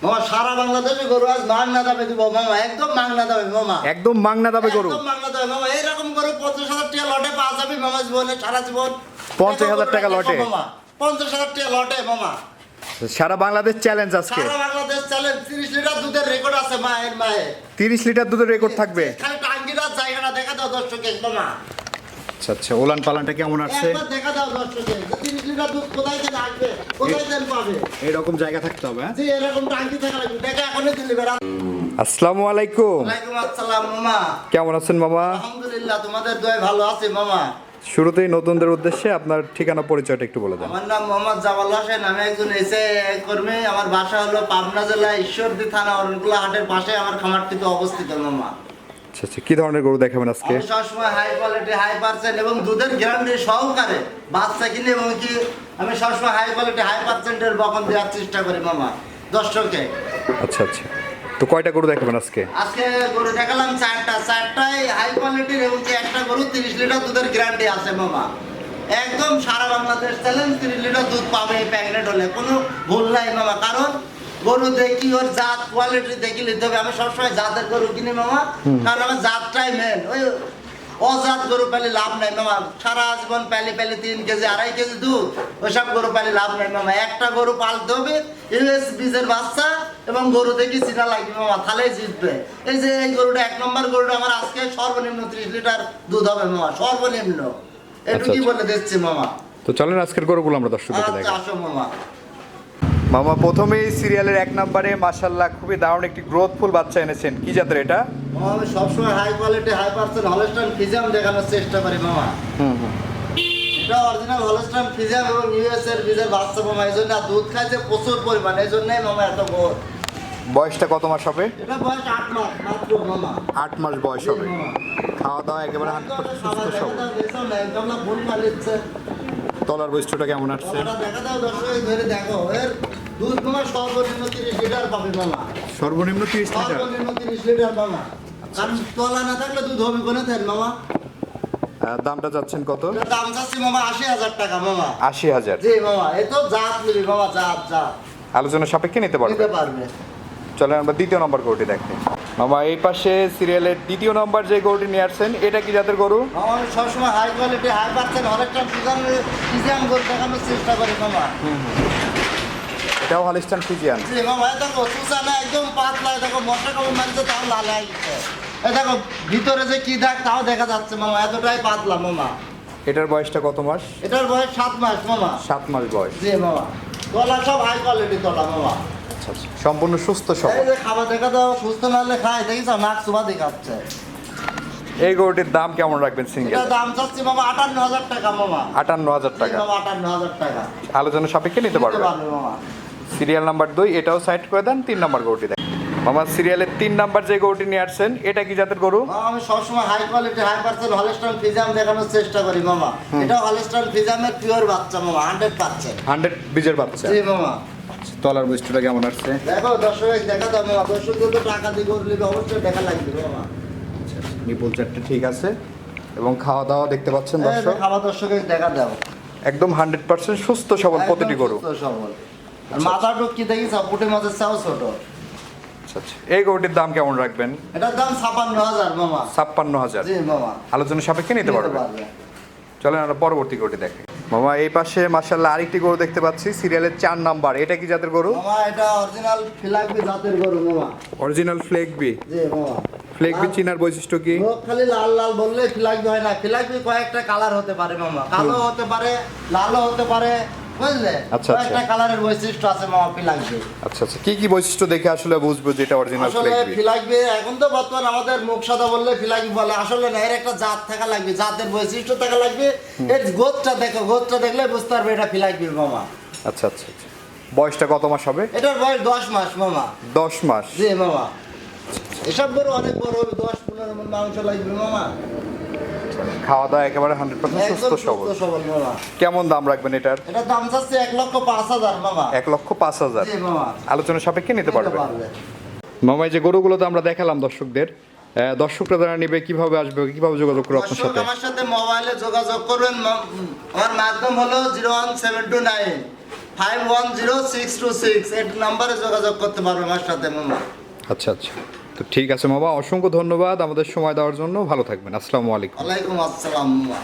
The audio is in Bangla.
মামা সারা বাংলাদেশে গরু আজ মাংনা দামে দিব মামা, একদম মাংনা দামে মামা, একদম মাংনা দামে গরু, একদম মাংনা দামে মামা। এইরকম গরু 50,000 টাকা লটে পাওয়া যাবে মামা, জীবনে সারা জীবন 50,000 টাকা লটে মামা, 50,000 টাকা লটে মামা। সারা বাংলাদেশ চ্যালেঞ্জ আজকে। সারা বাংলাদেশ চ্যালেঞ্জ। 30 লিটার দুধের রেকর্ড আছে মায়ের মায়ে। 30 লিটার দুধের রেকর্ড থাকবে। খালি টাঙ্গিটার জায়গাটা দেখা দাও দর্শককে মামা। আচ্ছা আচ্ছা, ওলান পালানটা কেমন আছে? একবার দেখা দাও দর্শককে, 30 লিটার দুধ কোথায় থেকে আসবে, কোথায় থেকে পাবে? এরকম জায়গা থাকতে হবে। জি এরকম টাঙ্গি থাকা লাগবে, দেখা এখনই দিলে বেরা। আসসালামু আলাইকুম। ওয়ালাইকুম আসসালাম মামা। কেমন আছেন মামা? আলহামদুলিল্লাহ, তোমাদের দোয়ায় ভালো আছি মামা। শুরুতেই নতুনদের উদ্দেশ্যে আপনার ঠিকানা পরিচয়টা একটু বলে দেন। আমার নাম মোহাম্মদ জামাল হোসেন, আমি একজন এসে কর্মী। আমার বাসা হলো পাবনা জেলা ঈশ্বরদী থানা অরণকুলা হাটের পাশে আমার খামারটিতে অবস্থিত মামা। আচ্ছা আচ্ছা, কি ধরনের গরু দেখাবেন আজকে? আমি সবসময় হাই কোয়ালিটি, হাই পার্সেন্ট এবং দুধের গ্যারান্টি সহকারে বাচ্চা কিনে এবং কি আমি সবসময় হাই কোয়ালিটি, হাই পার্সেন্টের বকন দেওয়ার চেষ্টা করি মামা দর্শককে। আচ্ছা আচ্ছা, তো কয়টা গরু দেখাবেন আজকে? আজকে গরু দেখালাম চারটায় হাই কোয়ালিটির এবং কি একটা গরু 30 লিটার দুধের গ্যারান্টি আছে মামা। একদম সারা বাংলাদেশ চ্যালেঞ্জ, 30 লিটার দুধ পাবে প্যাকেট হলে, কোনো ভুল নাই মামা। কারণ গরু দেখি ওর জাত কোয়ালিটি দেখি নিতে হবে। আমি সবসময় জাতের গরু কিনি মামা, কারণ আমার জাতটাই মেন। ওই অজাত গরু পেলে লাভ নাই মামা। সারা জীবন পেলে 3 কেজি 2.5 কেজি দুধ, ওইসব গরু পেলে লাভ নাই মামা। একটা গরু পালতে হবে ইউএস বীজের বাচ্চা এবং গরু দেখি চিনা লাগবে মামা, তাহলেই জিতবে। এই যে এই গরুটা 1 নম্বর গরুটা আমার আজকে সর্বনিম্ন 30 লিটার দুধ হবে মামা, সর্বনিম্ন। একটু কি বলে দিচ্ছি মামা। তো চলেন আজকের গরুগুলো আমরা দর্শকদের আচ্ছা দেখাই। আসো মামা। মামা প্রথমেই সিরিয়ালের 1 নম্বরে মাশাআল্লাহ খুবই দারুণ একটি গ্রোথফুল বাচ্চা এনেছেন। কি জাতের এটা? মামা আমি সবসময় high quality, high percent Holstein Friesian দেখানোর চেষ্টা করি মামা। এটা অরিজিনাল হলস্টাইন ফ্রিজিয়ান এবং ইউএস এর বীজের বাচ্চা মামা। এই জন্য দুধ খাইছে প্রচুর পরিমাণ, এই জন্যই মামা এত বড়। বয়সটা কত মাস হবে? এটা বয়স 8 মাস মাত্র মামা। 8 মাস বয়স হবে। খাওয়া দাওয়া একেবারে 100% সুস্থ সবল। তলার বৈশিষ্ট্যটা কেমন আসছে? দেখা দাও দর্শক, ধরে দেখো এর দুধ মামা সর্বনিম্ন 30 লিটার পাবে মামা। সর্বনিম্ন 30 লিটার। সর্বনিম্ন 30 লিটার মামা। কারণ তলা না থাকলে দুধ হবে কোনে দেন মামা। দামটা যাচ্ছেন কত? এটার দাম চাচ্ছি মামা 80,000 টাকা মামা। 80,000। জি মামা, এ তো জাত নিবি মামা, জাত। আলোচনা সাপেক্ষে নিতে পারবে। নিতে পারবে। চলেন আমরা দ্বিতীয় নম্বর গরুটি দেখি। মামা এই পাশে সিরিয়ালের দ্বিতীয় নম্বর যে গরুটি নিয়ে আসছেন, এটা কি জাতের গরু? মামা আমি সবসময় high quality, high percent Holstein Friesian গরু দেখানোর চেষ্টা করি মামা। এটাও হলস্টাইন ফ্রিজিয়ান। জি মামা, এই দেখো চুষা না একদম পাতলা, দেখো মশা কামড় মারছে তাও লাল হয়ে গেছে। এই দেখো ভিতরে যে কি দাগ তাও দেখা যাচ্ছে মামা, এতটাই পাতলা মামা। এটার বয়সটা কত মাস? এটার বয়স 7 মাস মামা। 7 মাস বয়স। জি মামা, তলা সব হাই কোয়ালিটি তলা মামা। আচ্ছা আচ্ছা, সম্পূর্ণ সুস্থ এই সবল। যে খাবার দেখা দাও, সুস্থ না হলে খায়, দেখিস নাক সুবা দেখাচ্ছে। এই গরুটির দাম কেমন রাখবেন সিঙ্গেল? এটা দাম চাচ্ছি মামা 58,000 টাকা মামা। 58,000 জি টাকা। মামা, 58,000 টাকা। আলোচনা সাপেক্ষে নিতে পারবে। মামা। সিরিয়াল নাম্বার 2 এটাও সাইড করে দেন। 3 নম্বর গরুটি দেখেন। মামা সিরিয়ালের 3 নাম্বার যে গরুটি নিয়ে আসছেন, এটা কি জাতের গরু? মামা আমি সবসময় high quality, high percent Holstein Friesian দেখানোর চেষ্টা করি মামা। এটা হলস্টাইন ফ্রিজিয়ানের পিওর বাচ্চা মামা, 100%। 100 বীজের বাচ্চা। জি মামা। তলার বৈশিষ্ট্যটা কেমন আসছে? দেখো দর্শক দেখা দাও মামা, দর্শকদের তো টাকা দিয়ে গরু নিবে, অবশ্যই দেখা লাগবে মামা। নিপুল চারটা ঠিক আছে এবং খাওয়া দাওয়া দেখতে পাচ্ছেন এই যে দর্শক, খাবার দর্শকের দেখা দাও, একদম 100% সুস্থ সবল প্রতিটি গরু। একদম সুস্থ সবল। আর মাথা টুক কি দেখিস, পুটি মাছের চাও ছোট। আচ্ছা আচ্ছা, এই গরুটির দাম কেমন রাখবেন? এটার দাম 56,000 মামা। 56,000। জি মামা, আলোচনা সাপেক্ষে নিতে পারবে। চলেন আমরা পরবর্তী গরুটি দেখি। মামা এই পাশে মাশাআল্লাহ আরেকটি গরু দেখতে পাচ্ছি, সিরিয়ালের 4 নাম্বার। এটা কি জাতের গরু? মামা এটা অরিজিনাল ফিলাকবি জাতের গরু মামা। অরিজিনাল ফ্লেগবি। জি মামা। ফ্লেগবি চিনার বৈশিষ্ট্য কি? লোক খালি লাল লাল বললে ফিলাকবি হয় না। ফিলাকবি কয়েকটা কালার হতে পারে মামা, কালো হতে পারে, লালও হতে পারে, বুঝলে? আচ্ছা, কয়েকটা কালারের বৈশিষ্ট্য আছে মামা ফিলাকবি। আচ্ছা আচ্ছা, কি কি বৈশিষ্ট্য দেখে আসলে বুঝবো যে এটা অরিজিনাল আসলে ফ্লেগবি? ফিলাকবি এখন তো বর্তমান আমাদের মুখ সাদা বললে ফিলাকবি বলে, আসলে না, এর একটা জাত থাকা লাগবে, জাতের বৈশিষ্ট্য থাকা লাগবে। এর গোদটা দেখো, গোদটা দেখলে বুঝতে পারবে এটা ফিলাকবি মামা। আচ্ছা আচ্ছা আচ্ছা, বয়সটা কত মাস হবে? এটার বয়স 10 মাস মামা। 10 মাস। জি মামা, এসব গরু অনেক বড় হবে, 10-15 মণ মাংস লাগবে মামা। খাওয়া দাওয়া একেবারে 100% একদম সুস্থ সবল। সুস্থ সবল মামা। কেমন দাম রাখবেন এটার? এটার দাম চাচ্ছে 1,05,000 মামা। 1,05,000। জি মামা, আলোচনা সাপেক্ষে নিতে পারবে। পারবে। মামা এই যে গরুগুলো তো আমরা দেখালাম দর্শকদের, দর্শকরা যারা নিবে কিভাবে আসবে, কিভাবে যোগাযোগ করবে আপনার দর্শক সাথে? আমার সাথে মোবাইলে যোগাযোগ করবেন। আমার মাধ্যম হলো 01729 510626 এই নাম্বারে যোগাযোগ করতে পারবে আমার সাথে মামা। আচ্ছা আচ্ছা, তো ঠিক আছে মামা, অসংখ্য ধন্যবাদ আমাদের সময় দেওয়ার জন্য। ভালো থাকবেন, আসসালামু আলাইকুম। ওয়ালাইকুম আসসালাম মামা।